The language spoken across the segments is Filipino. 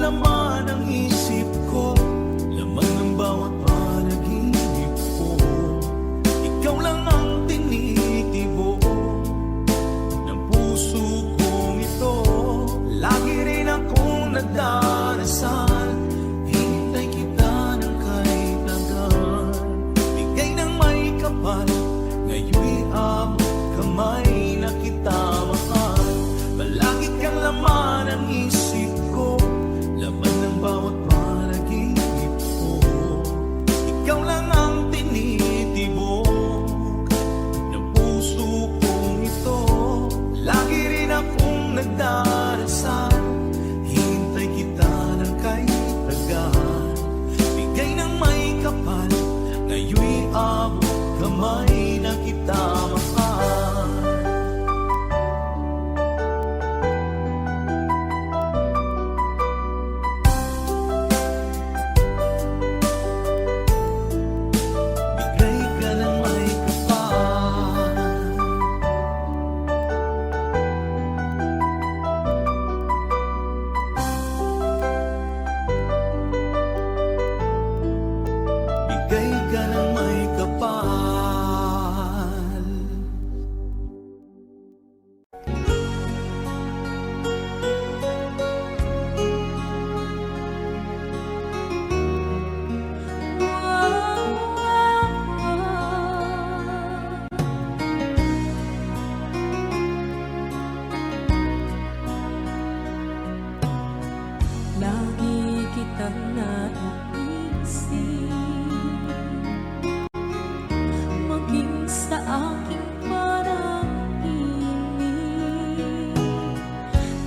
laman ng isip ko, laman ng bawat panaginip ko. Ikaw lang ang tinitibo ng puso kong ito. Lagi rin akong nagdarasal, hintay kita ng kay tagal. Bigay ng may kapal, ngayon'y abot kamay na kita mahal. Palagi kang laman ng isip ko, laman ng bawat panaginip ko. Ikaw lang ang tinitibok ng puso kong ito. Lagi rin akong nagdarasal, hintay kita ng kay tagal. Bigay ng may kapal, ngayon'y abot kamay na kita mahal. Bigay ka ng may kapal. Bigay ka ng may kapal. Lagi kitang naiisip, maging sa aking parang inip.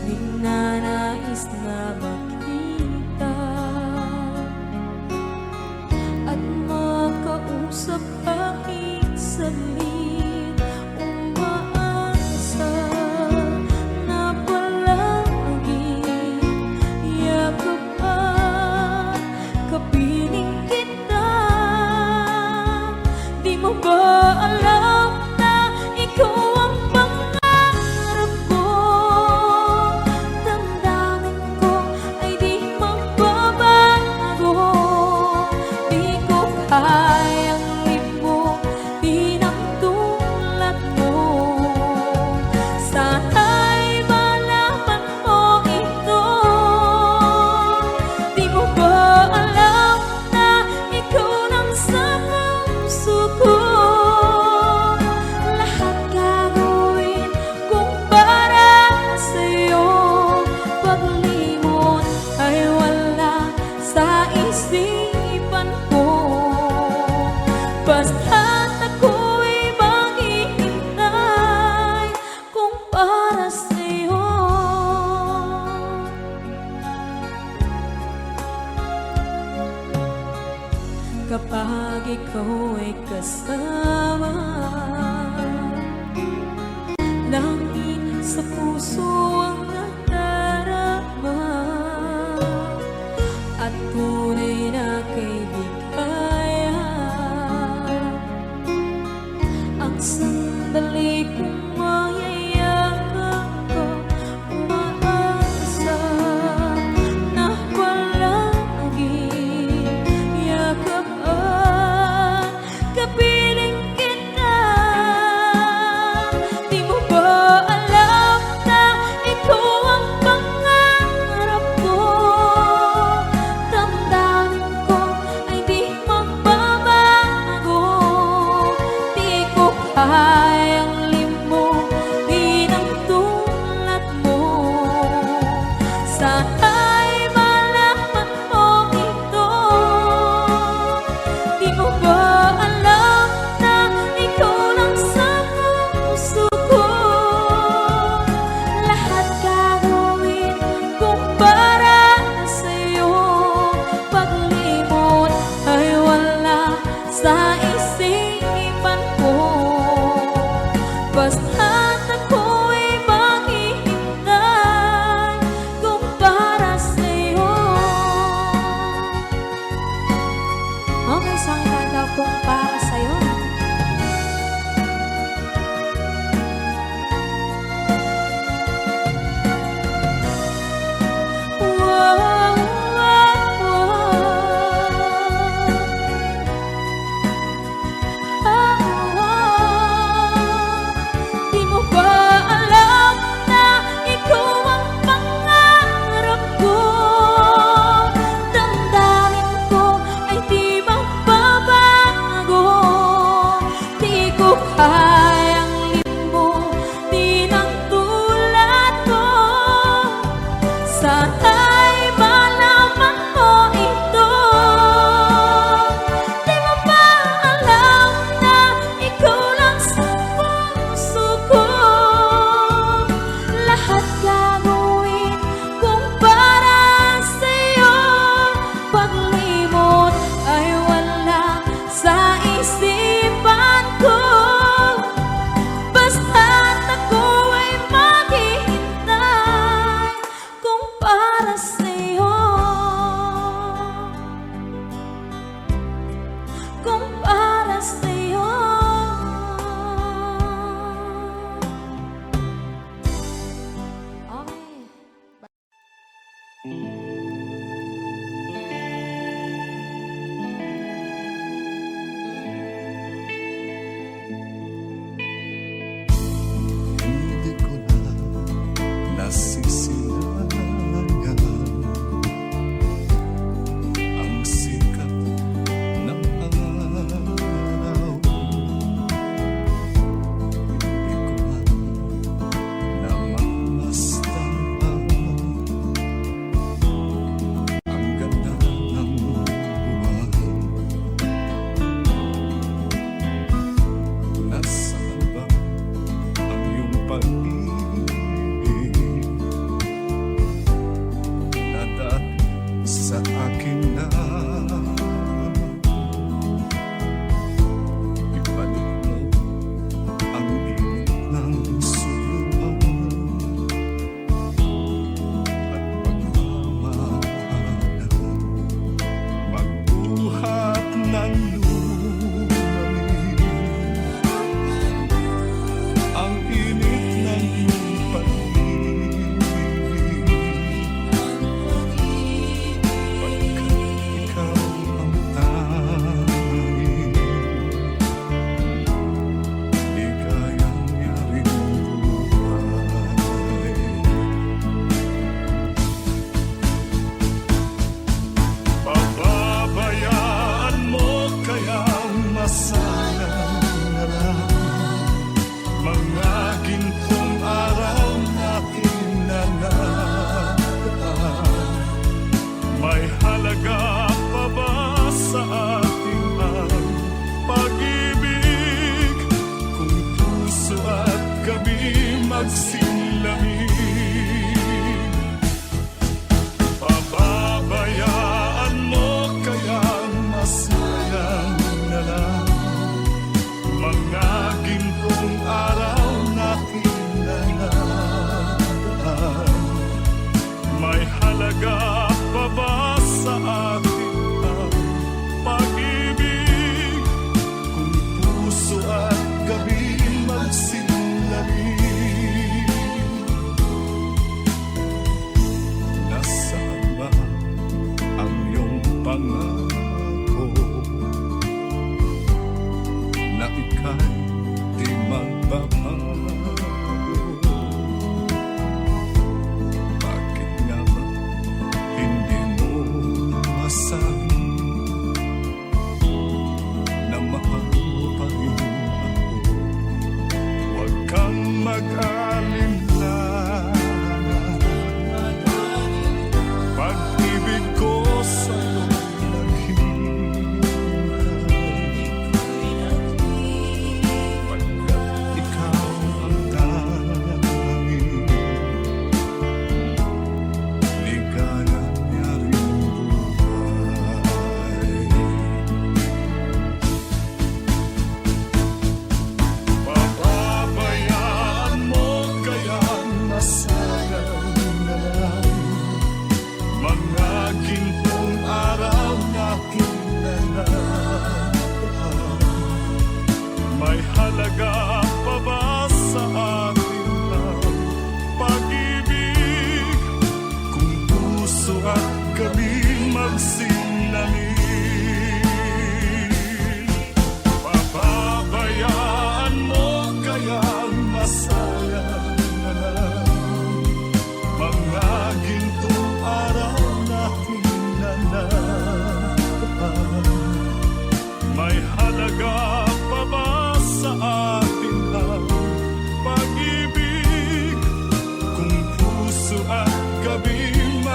Di na nais na makita at makausap kahit saglit. Umaasa na palagi yakap at kapiling kita. Di mo ba alam na ikaw ang pangarap ko? Damdamin ko ay di magbabago. Di ko kayang limutin ang tulad mo. Sana'y malaman mo ito. Di mo ba alam na ikaw lang sa puso ko? Lahat gagawin kung para sa'yo. Paglimot ay wala sa isipan ko. Basta't ako'y maghihintay kung para sa'yo. Kapag ikaw ay kasama, langit sa puso ang nadarama at tunay na kaibigan. Ang sandali kong mayayakap ko, umaasa na palagi yakap at kapiling kita. Di mo ba alam na Sana'y malaman mo ito. Di mo ba alam na ikaw lang sa puso ko? Lahat gagawin kung para sa'yo. Paglimot ay wala sa isipan ko. Basta't ako ay maghihintay kung para sa'yo. Kung para sa'yo. Okay. Hindi ko na nasisilayan ang sikat ng araw. Hindi ko na namasdan ang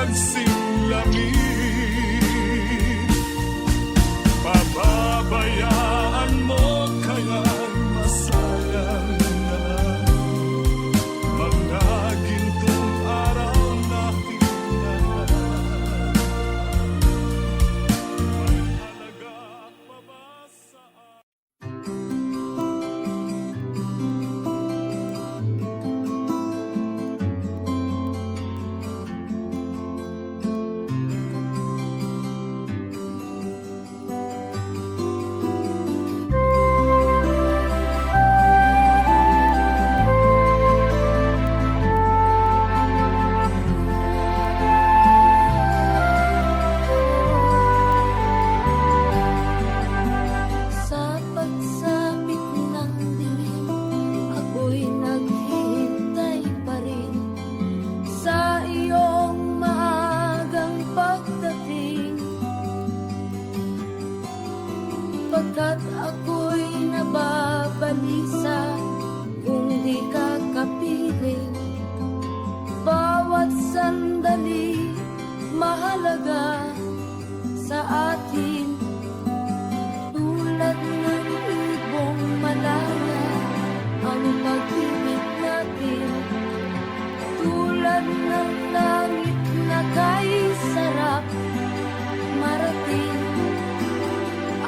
kasing lamig. Pababayaan mo kaya masayang na mga gintong araw na kinalaan. May halaga pa ba sa Sa pagsapit ng dilim, ako'y naghihintay pa rin sa iyong maagang pagdating. Pagkat ako'y nababalisa kung di ka kapiling. Bawat sandali mahalaga sa atin. Tulad ng ibong malaya ang pag-ibig natin. Tulad ng langit na kay sarap marating.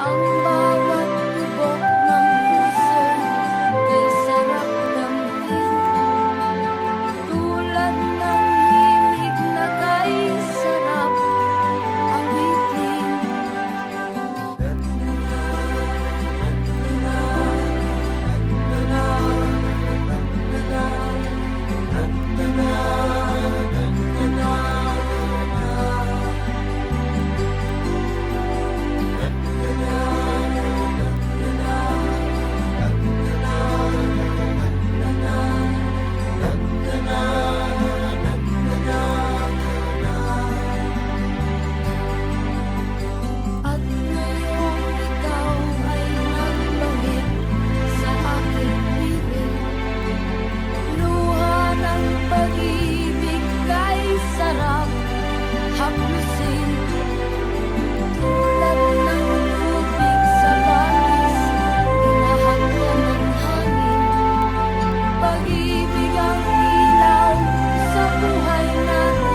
Ang bawat tibok ng puso kay sarap damhin. Tulad ng himig na kay sarap awitin. At ngayong ikaw ay nagbangit sa aking piling. Luha ng pag-ibig kay sarap haplusin. Tulad ng tubig sa balis, hinahagdan ng hangin. Pag-ibig ang ilaw sa buhay natin.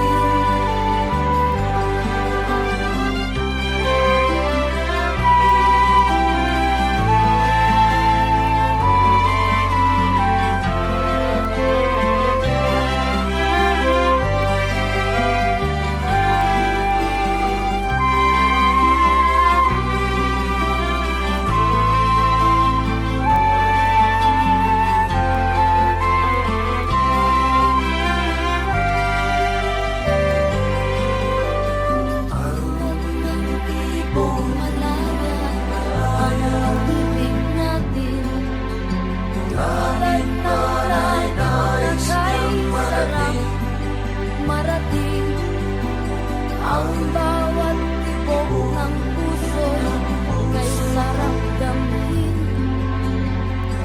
Tulad ng ibong malaya ang pag-ibig natin. Tulad ng langit na kay sarap marating. Ang bawat tibok ng puso kay sarap damhin.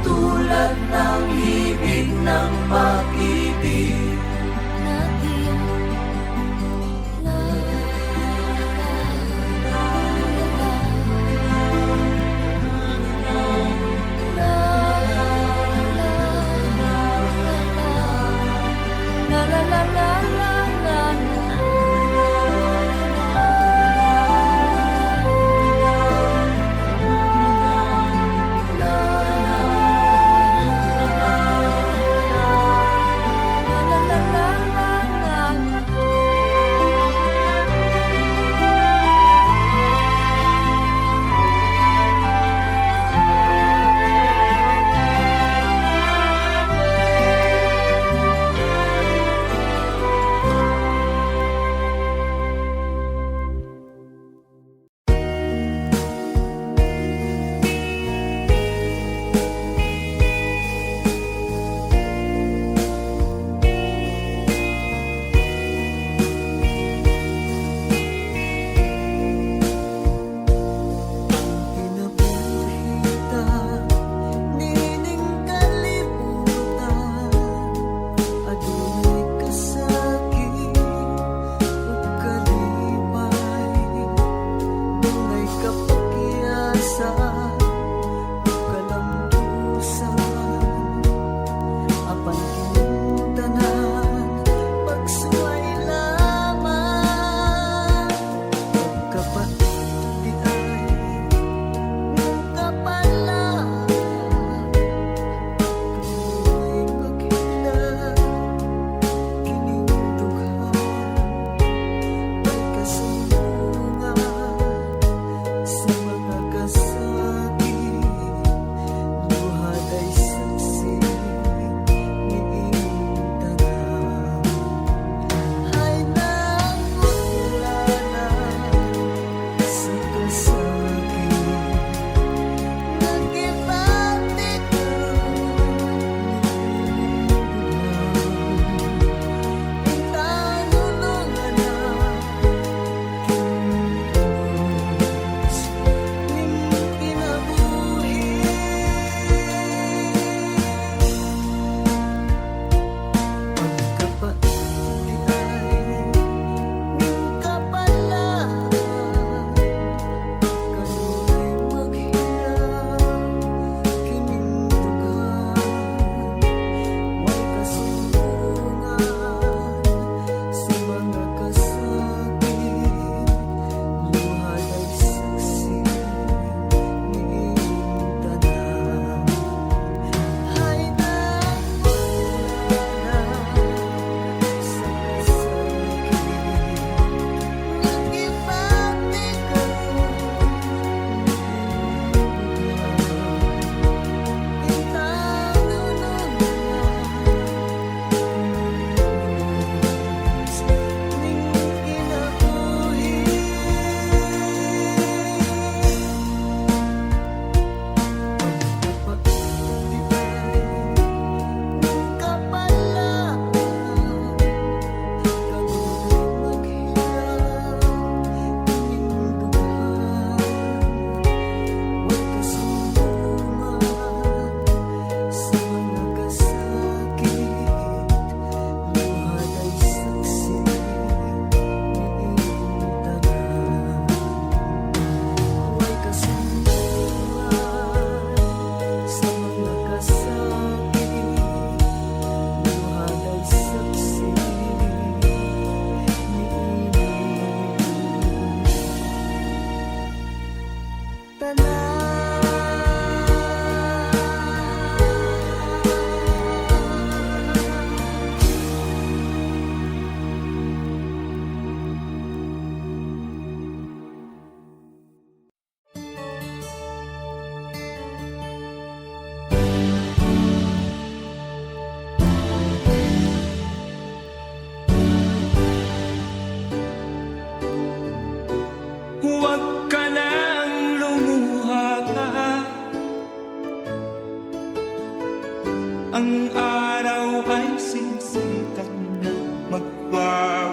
Tulad ng ibig ng pag-ibig natin. La la la la la la la.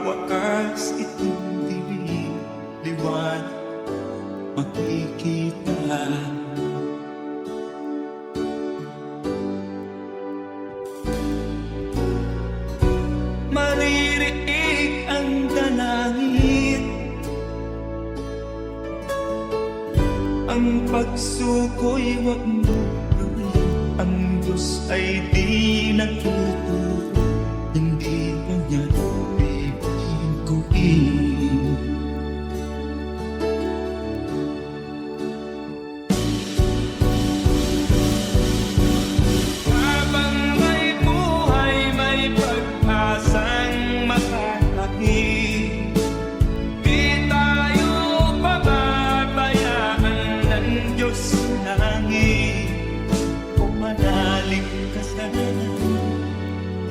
wakas itong dilim, liwanag makikita. Maririnig ang dalangin, ang pagsuko'y huwag mo gawin. Ang Diyos ay di natuturo, hindi kanya bibiguin. Habang may buhay, may pag-asang makakakit. Di tayo pababayaan ng Diyos sa langit. Kung manalig ka sana,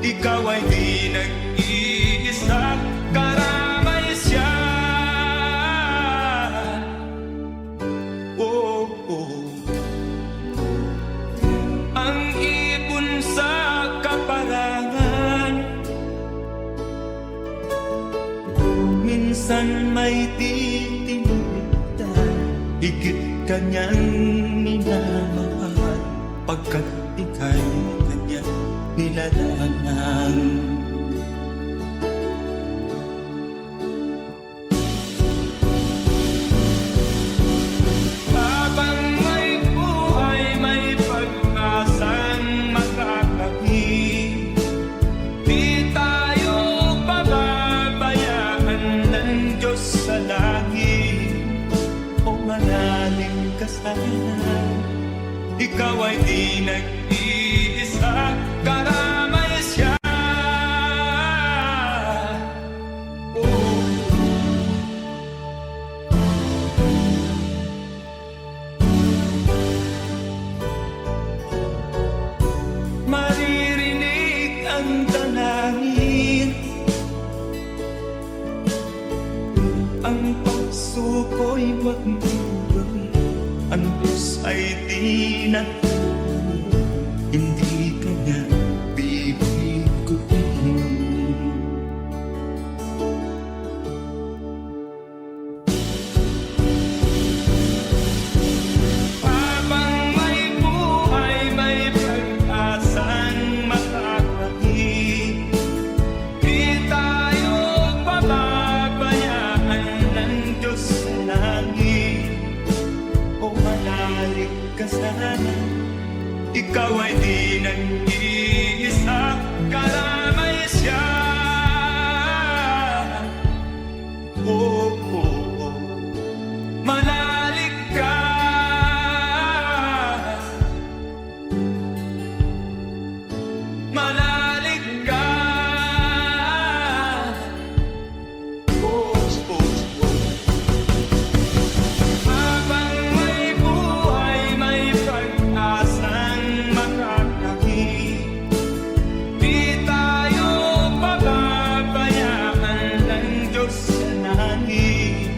ikaw ay di nag-iisa, karamay siya. Oh, oh. Ang ibon sa kaparangan, minsan may titinitan, higit kanyang minamahal, pagkat ika'y kanyang nilalangan. Habang may buhay, may pag-asang makakakit. Di tayo pababayaan ng Diyos sa langit. O manalig ka sana, ikaw ay di nag-iisa, karamay siya. Oh. Maririnig ang dalangin, ang pagsuko'y huwag mong gawin. Ang Diyos ay di natuturo, hindi kanya bibiguin. Habang may buhay, may pag-asang makakakit. Di tayo pababayaan ng Diyos sa langit. O manalig ka sana, ikaw ay di nag-iisa, karamay siya. Oh, oh, oh. Manalig ka, manalig ka. Oh, oh, oh. Habang may buhay, may pag-asang makakakit. Di tayo pababayaan ng Diyos sa langit.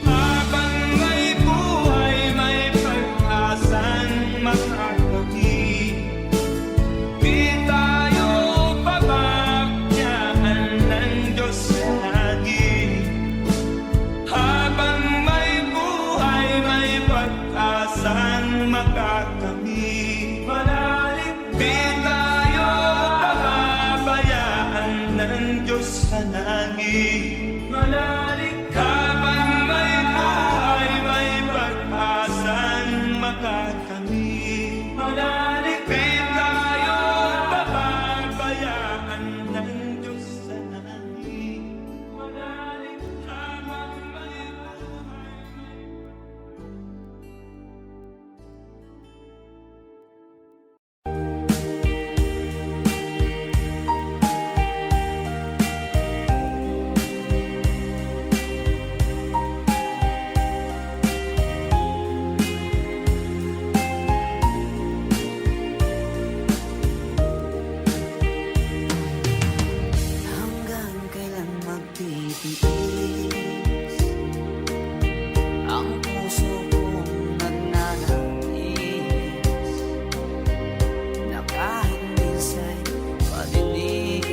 Habang may buhay, may pag-asang makakakit. Di tayo pababayaan ng Diyos sa langit. Habang may buhay, may pag-asang makakamit. Manalig, di tayo pababayaan ng Diyos sa langit. Manalig, habang may buhay, may pag-asang makakamit. Manalig, di tayo pababayaan ng Diyos sa langit. Manalig, habang may buhay, Hanggang kailan magtitiis ang puso kong nagnanais na kahit minsa'y padinig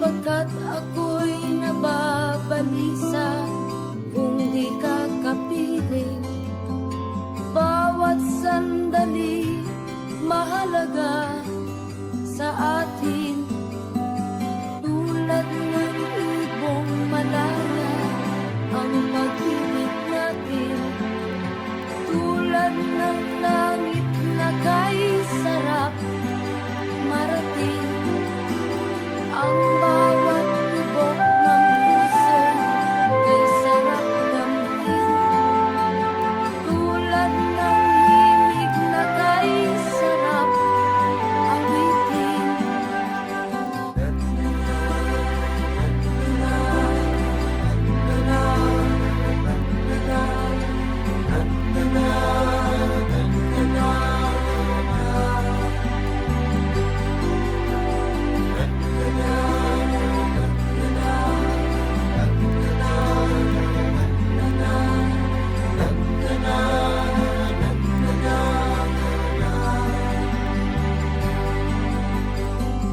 Pagkat ako'y nababalisa kung di ka kapiling. Bawat sandali mahalaga sa atin. Tulad ng ibong malaya ang pag-ibig natin. Tulad ng langit na kay sarap marating. Ang bawat tibok ng puso kay sarap damhin. Tulad ng himig na kay sarap awitin.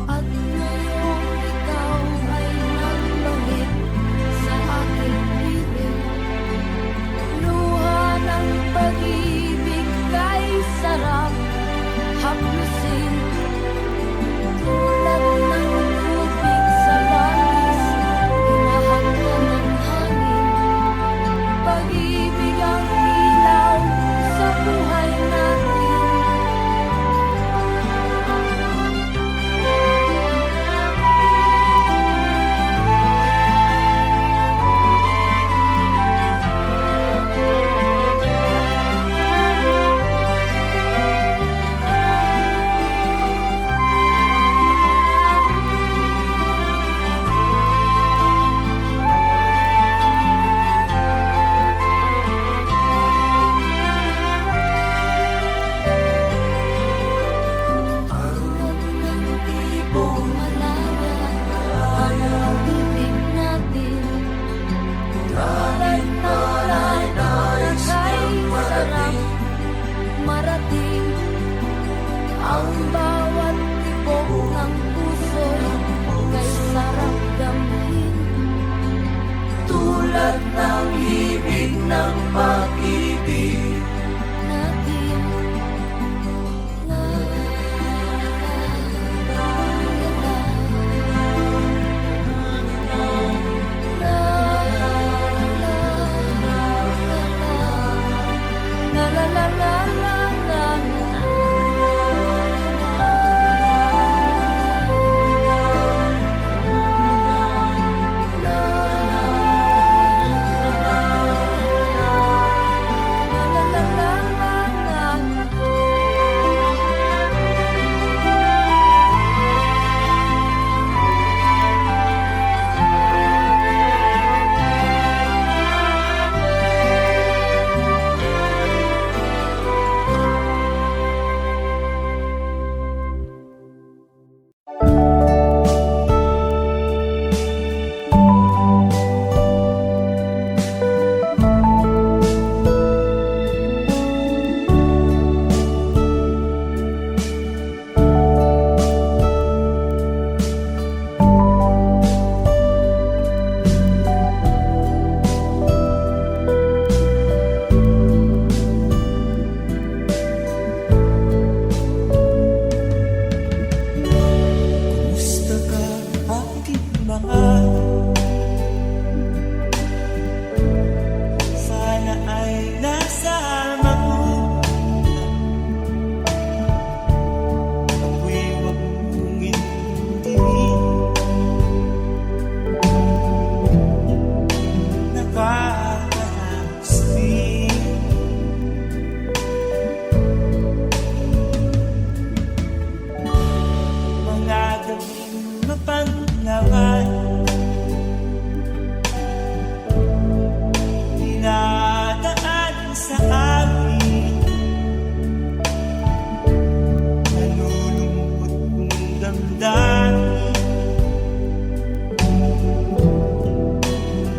At ngayong ikaw ay nagbalik sa aking piling. Luha ng pag-ibig kay sarap haplusin. Tulad ng tubig sa langis, hinahanda ng hangin. Pag-ibig ang ilaw sa buhay natin. Tulad ng ibong malaya ang pag-ibig natin. Tulad ng langit na kay sarap marating. Ang bawat tibok ng puso kay sarap damhin. Tulad ng himig ng pag-ibig natin. La, la, la, la, la, la. Kumusta ka aking mahal? Sana ay nasama mo. Ako'y huwag mong intindihin. Nakakahastin. Mga gawing mapanglawan, dinadaan sa amin. Nalulungkot kong damdamin.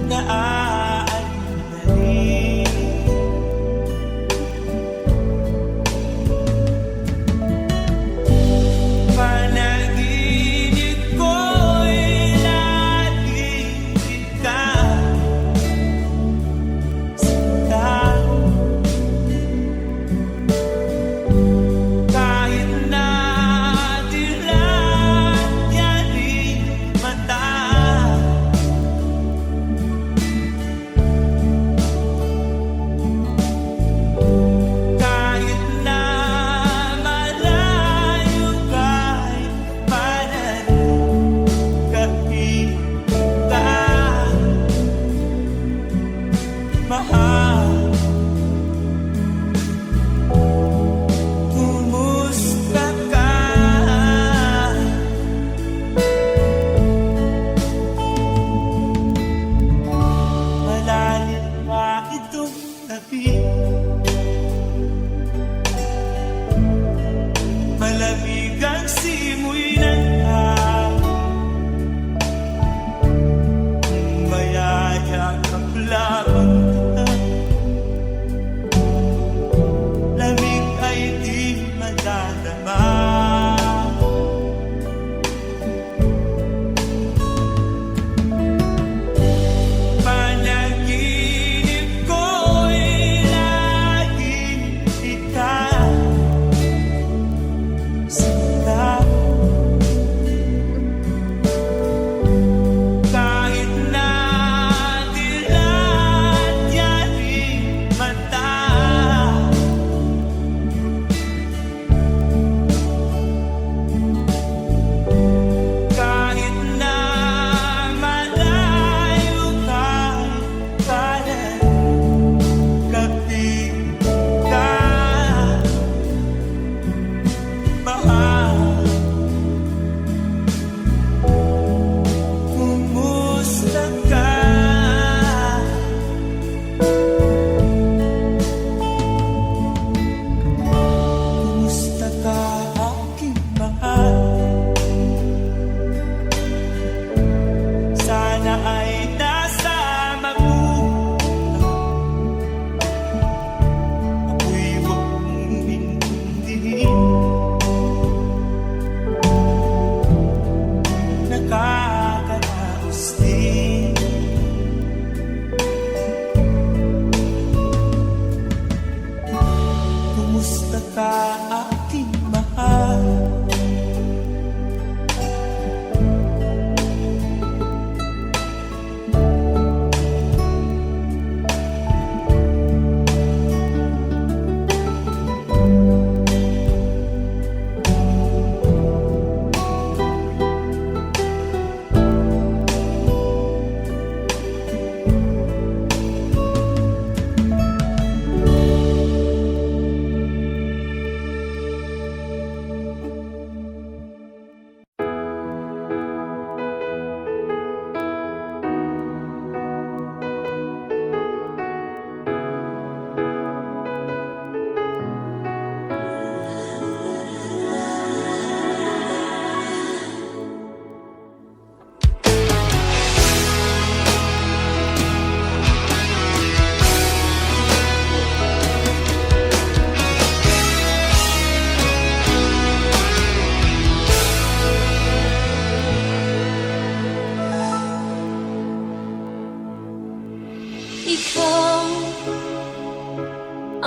Naaalala rin. Panaginip ko'y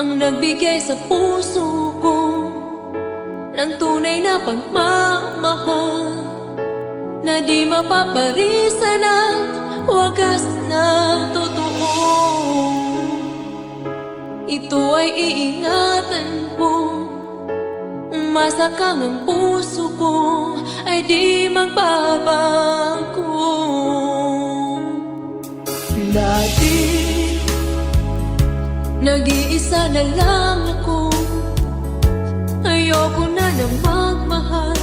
ang nagbigay sa puso ko ng tunay na pagmamahal na di mapaparisan at wagas na totoo. Ito ay iingatan ko, umasa kang ang puso ko ay di magbabago. Dati, nag-iisa na lang ako, ayoko na magmahal,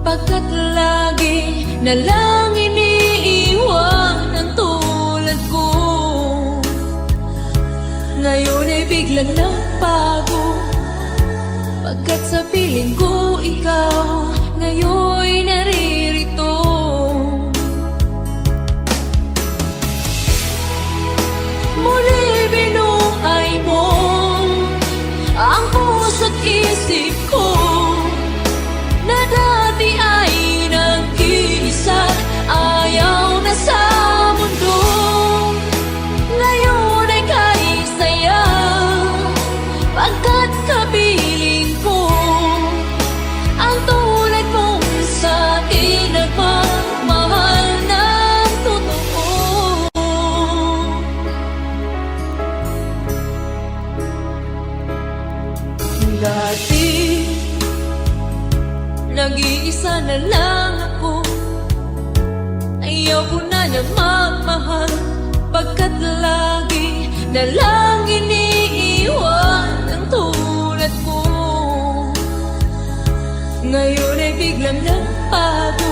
pagkat lagi na lang iniiwan ang tulad ko. Ngayon ay biglang nagbago, pagkat sa piling ko ikaw ngayon naririto. Muli binuhay mo ang puso't isip ko na dati ay nag-iisa, ayaw na sa mundo. Ngayon ay kahit saya, pagkat kapiling ko ang tulad mong sa akin nagmamahal ng totoo. Dati, nag-iisa na lang ako, ayaw ko na magmahal, pagkat lagi na lang iniiwan ang tulad ko. Ngayon ay biglang nagbago,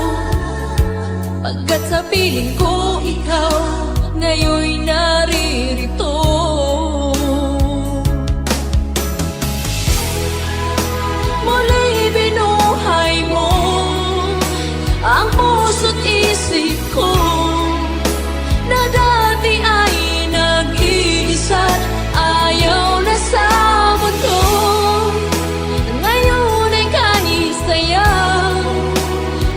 pagkat sa piling ko ikaw ngayon naririto. Muli binuhay mo ang puso't isip ko na dati ay nag-iisa, ayaw na sa mundo. Ngayon ay kahit saya,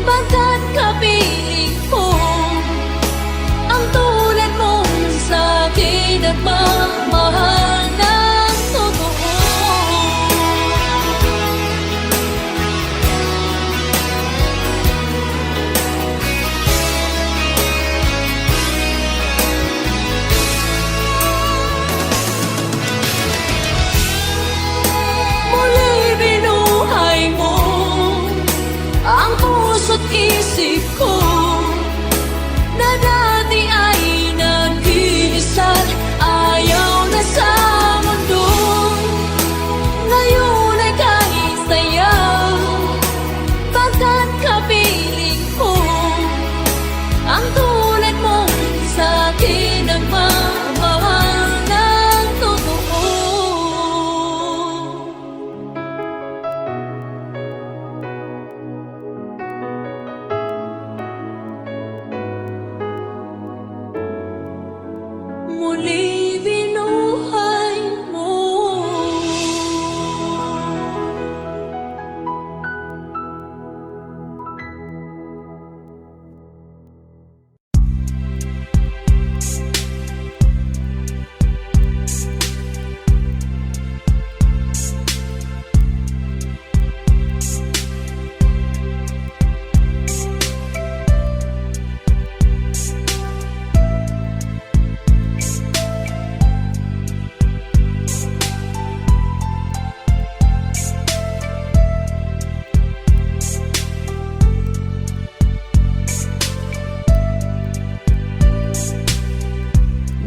pagkat kapiling ko ang tulad mong sa akin nagmamahal ng totoo. Muli binuhay mo ang puso't isip ko na dati ay nag-iisa, ayaw na sa mundo. Ngayon ay kahit saya, pagkat kapiling ko ang tulad mong sa akin nagmamahal ng totoo. Muli binuhay mo.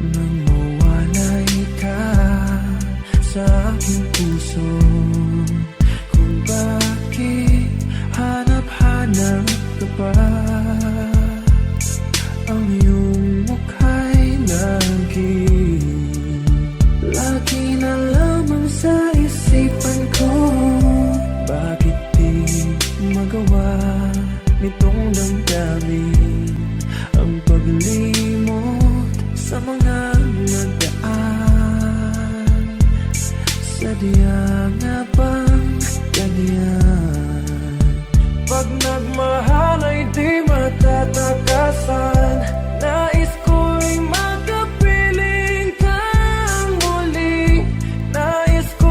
Nang mawalay ka sa aking puso, kung bakit hanap-hanap ka pa, ang iyong mukha'y lagi na lamang sa isipan ko. Bakit di magawa nitong damdamin ang paglimot sa mga nagdaan? Sadya nga bang ganyan? Pag nagmahal ay di matatakasan, nais ko'y makapiling kang muli, nais ko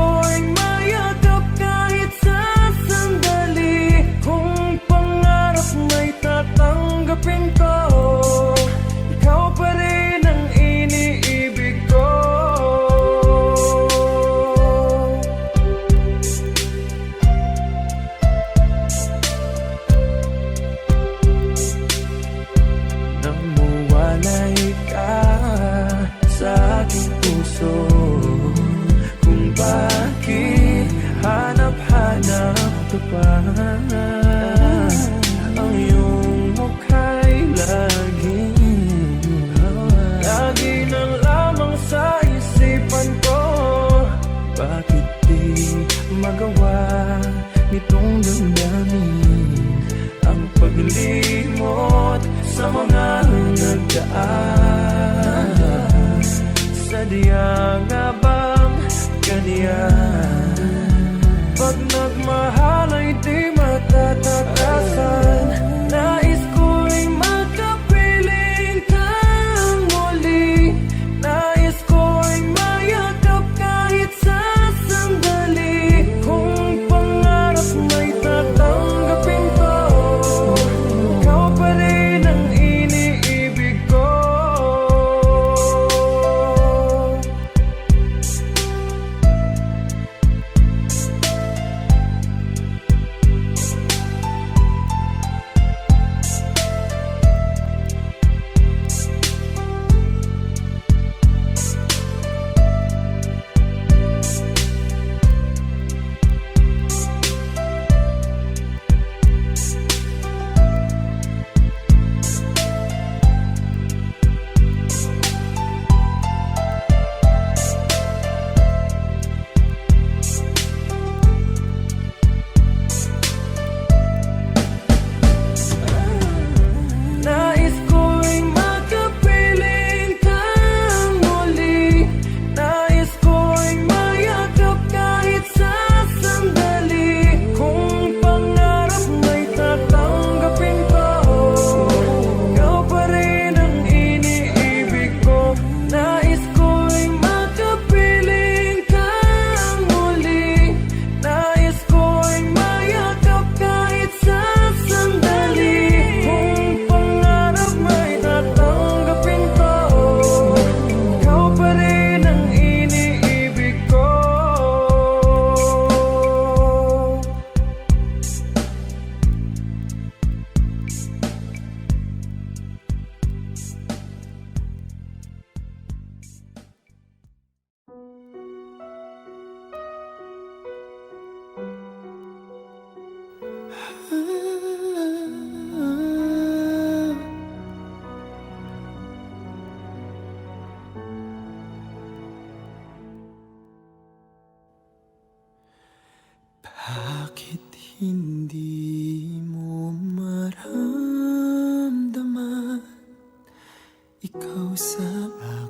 ikaw sa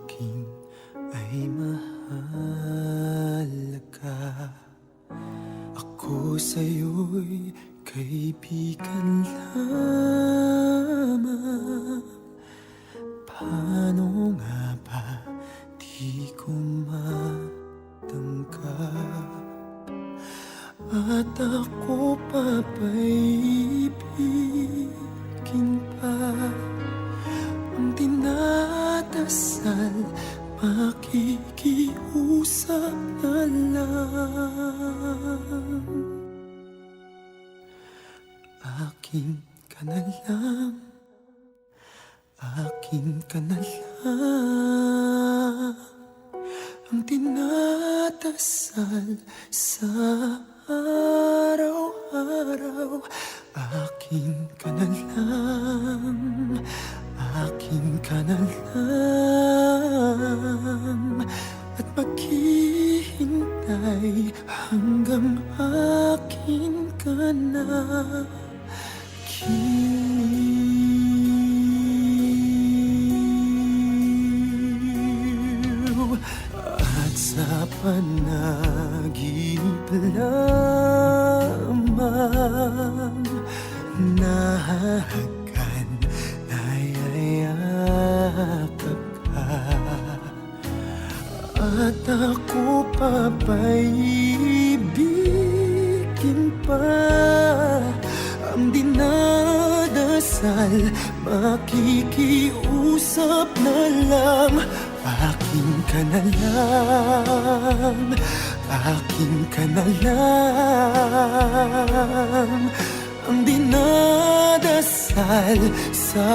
akin ay mahalaga. Ako sa'yo'y kaibigan lamang. Paano nga ba di ko matanggap? At ako pa ba'y ibigin pa? Ang dinadasal, makikiusap na lang. Akin ka na lang, akin ka na lang. Ang dinadasal sa araw-araw. Akin ka na lang, akin ka na lang. At maghihintay hanggang akin ka na. Giliw at sa panaginip lamang nahahagan, nayayakap ka. At ako pa ba'y ibigin pa? Ang dinadasal, makikiusap na lang. Akin ka na lang, akin ka na lang. Ang dinadasal sa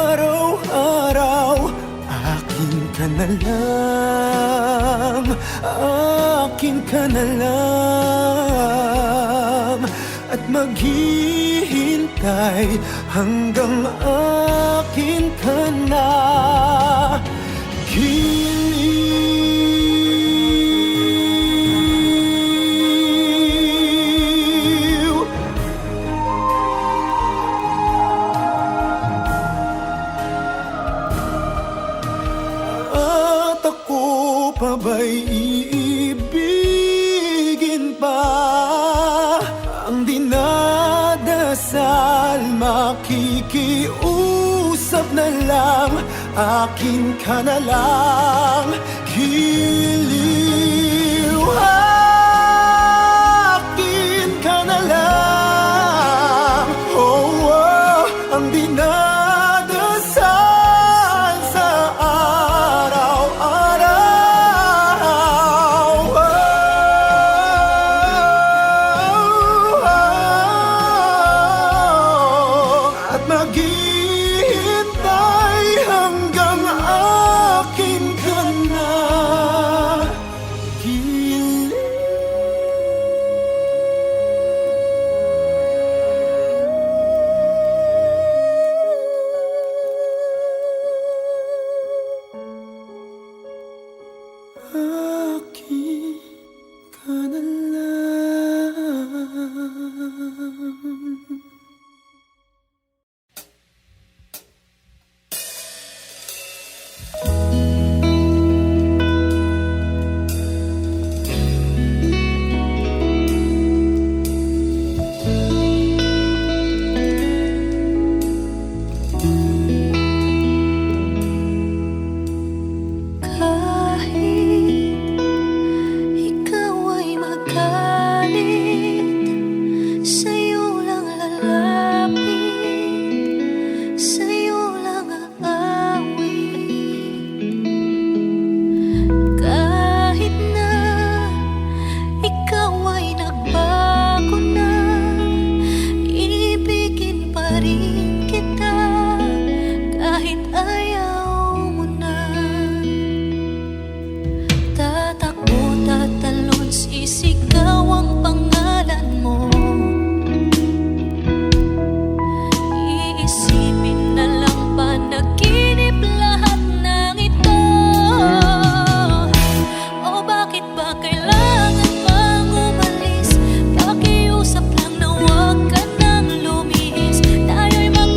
araw-araw. Akin ka na lang, akin ka na lang. At maghihintay hanggang akin ka na. Giliw at ako pa ba'y iibigin pa? Ang dinadasal, makikiusap na lang. Akin ka na lang, giliw. Akin ka na lang. Oh, oh, ang dinadasal sa araw-araw. Oh, oh, at maghihintay hanggang akin ka na. Akin ka na lang. Kahit ikaw ay magalit, sa'yo lang lalapit, sa'yo lang aawit. Kahit na ikaw ay nagbago na, ibigin pa rin kita kahit ayaw mo na. Tatakbo, tatalon, sisigaw ang pangalan mo. Iisipin na lang panaginip lahat ng ito. O bakit ba kailangan pang umalis? Pakiusap lang na huwag ka nang lumihis. Tayo'y mag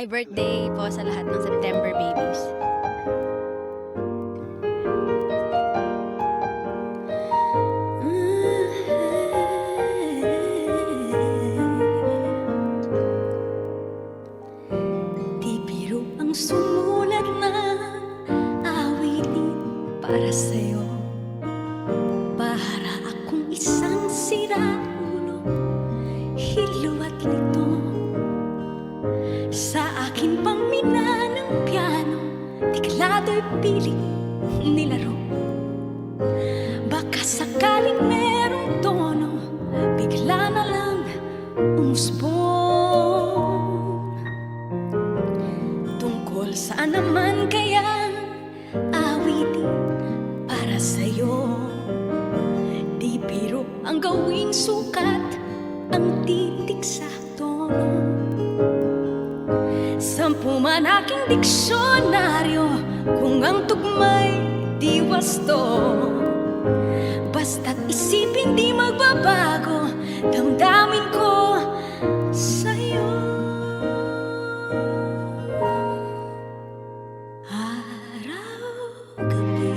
Hi, birthday po sa lahat ng September babies. Di biro ang sumulat na awitin para sa'yo. Para akong isang siraulo, hilo at lito. Sa akin pang mina ng piano, tiklado'y piling nilaro. Baka sakaling merong tono, bigla na lang umusbong. Tungkol saan naman kaya awitin para sa'yo? Di biro ang gawing sukat, ang titik sa tono. Sampu man aking diksyonaryo, kung ang tugma'y di wasto. Basta't isipin di magbabago, damdamin ko sa'yo. Araw-gabi,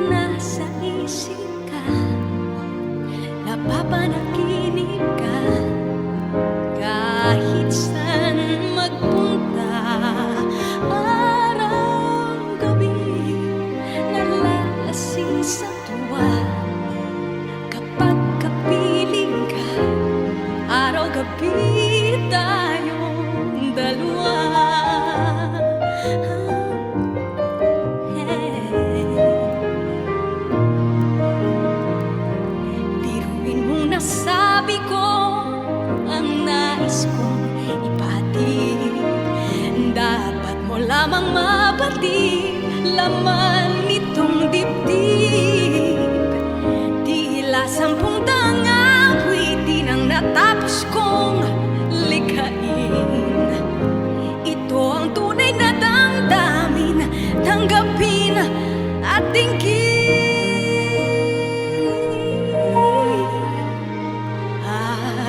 nasa isip ka, napapanaginip ka. Kahit saan magpunta, araw-gabi, nalalasing sa tuwa. Kapag kapiling ka, araw-gabi tayong dalawa. Biruin mo na sabi ko ang nais kong ipahatid. Dapat mo lamang mabatid laman nitong dibdib. Tila 10 awitin ang natapos kong likhain. Ito ang tunay na damdamin, tanggapin at tingin.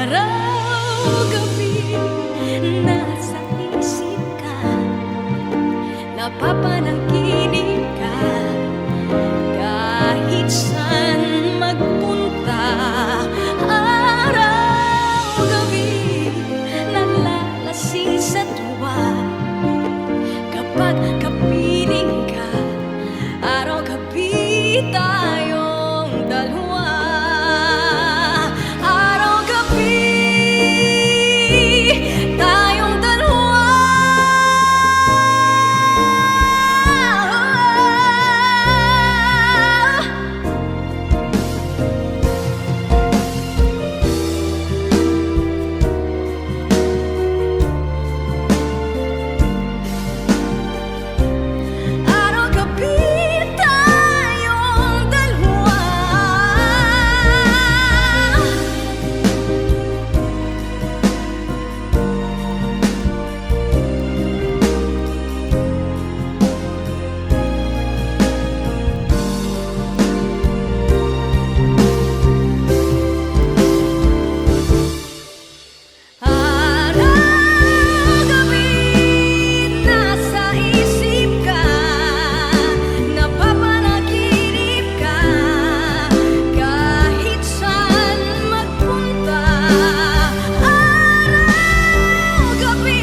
Araw-gabi, nasa isip ka, napapanaginip ka. Kahit saan magpunta, araw-gabi, nalalasing sa tuwa. Kapag kapiling ka, araw-gabi tayong dalawa. Araw-gabi tayong dalawa. Araw-gabi tayong dalawa. Araw-gabi, nasa isip ka, napapanaginip ka. Kahit saan magpunta, araw-gabi,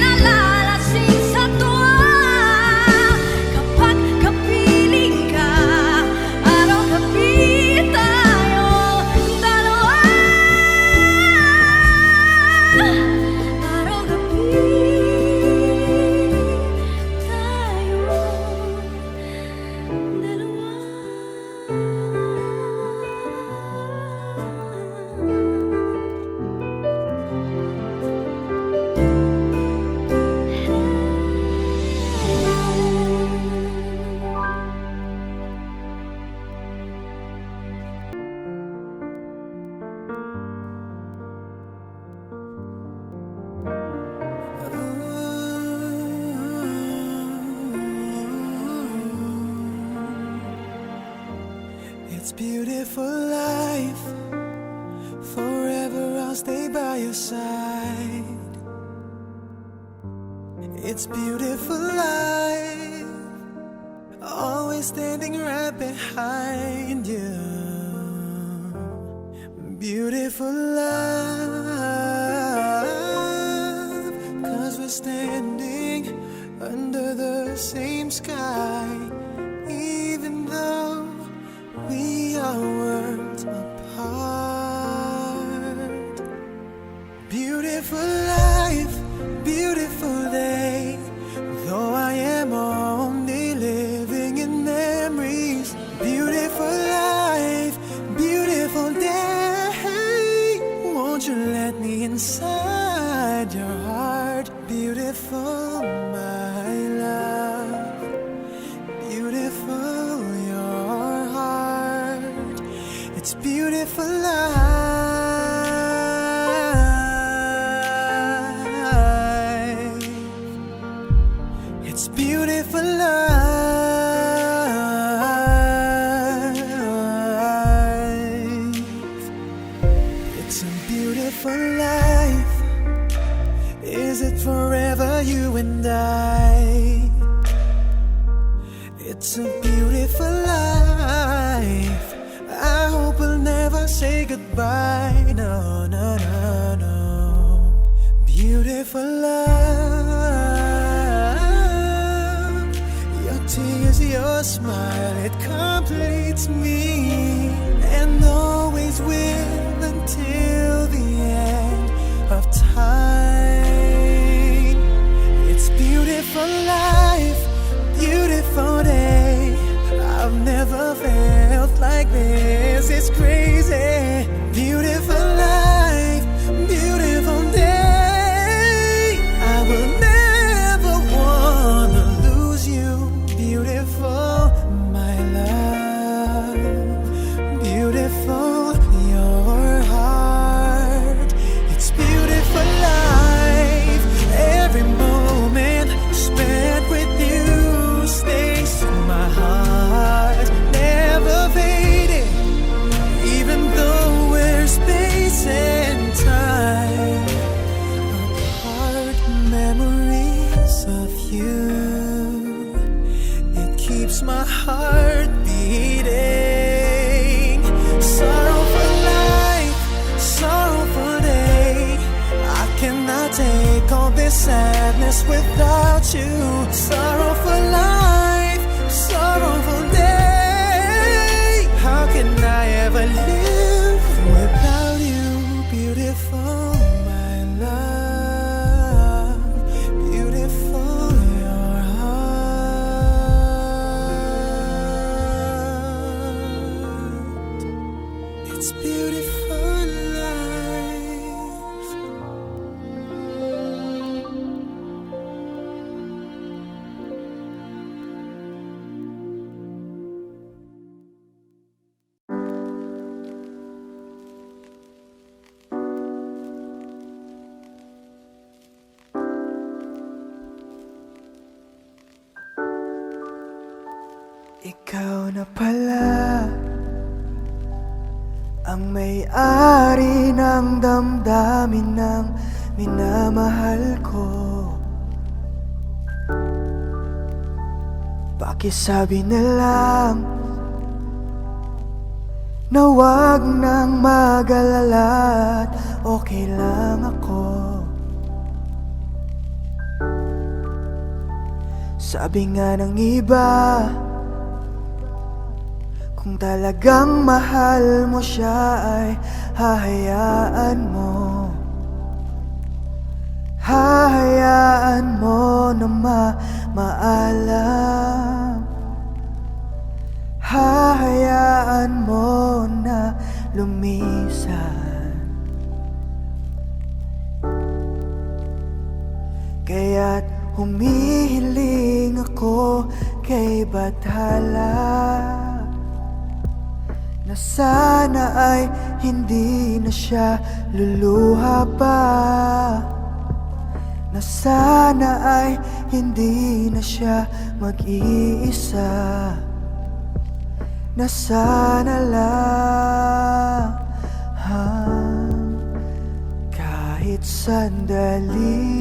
nalalasing sa tuwa. Kapag kapiling ka, araw-gabi tayong dalawa. Araw-gabi tayong dalawa. It's beautiful life. Forever I'll stay by your side. It's beautiful life, always standing right behind you. Beautiful life, 'cause we're standing under the same sky, even though we are worlds apart. Beautiful life, beautiful day, though I am only living in memories. Beautiful life, beautiful day, won't you let me inside your heart? Beautiful, my love, beautiful your heart. It's beautiful life. It's beautiful life. It's a beautiful life. Is it forever, you and I? It's a beautiful life. I hope we'll never say goodbye. No, no, no, no. Beautiful love. Your tears, your smile, it completes me, and always will until the end of time. It's beautiful life, beautiful day. I've never felt like this. It's crazy. Beautiful life, beautiful day. I will never wanna lose you. Beautiful, my love. Beautiful, your heart. It's beautiful life. Every moment spent with you stays in my heart, never fading, even though we're space and time apart. Memories of you, it keeps my heart beating. Sorrowful life, sorrowful day, I cannot take all this sadness without you. Sorrowful life, sorrowful day, how can I ever live without you? Beautiful, my love, beautiful your heart. It's beautiful life. Ikaw na pala ang may-ari ng damdamin ng minamahal ko. Pakisabi na lang na wag nang mag-alala at okay lang ako. Sabi nga ng iba, kung talagang mahal mo siya ay hahayaan mo. Hahayaan mo na maalam. Hahayaan mo na lumisan. Kaya't humihiling ako kay Bathala na sana ay hindi na siya luluha pa, na sana ay hindi na siya mag-iisa, na sana lang kahit sandali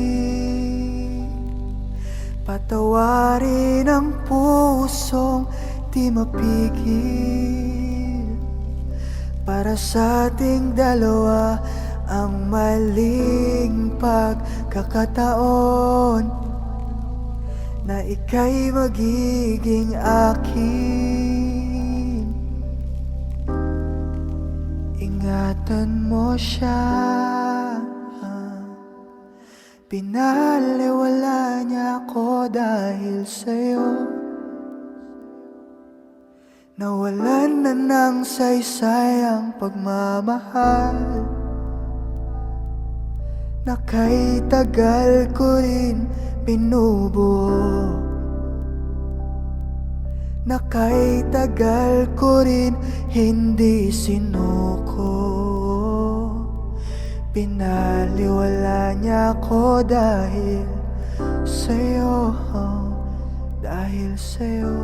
Patawarin ang pusong di mapigil. Para sa ating dalawa ang maling pagkakataon na ika'y magiging akin. Ingatan mo siya. Pinaliwala niya ako dahil sa'yo. Nawalan na ng saysay ang pagmamahal na kay tagal ko rin binubuo, na kay tagal ko rin hindi sinuko. Pinaliwala niya ako dahil sa'yo, dahil sa'yo.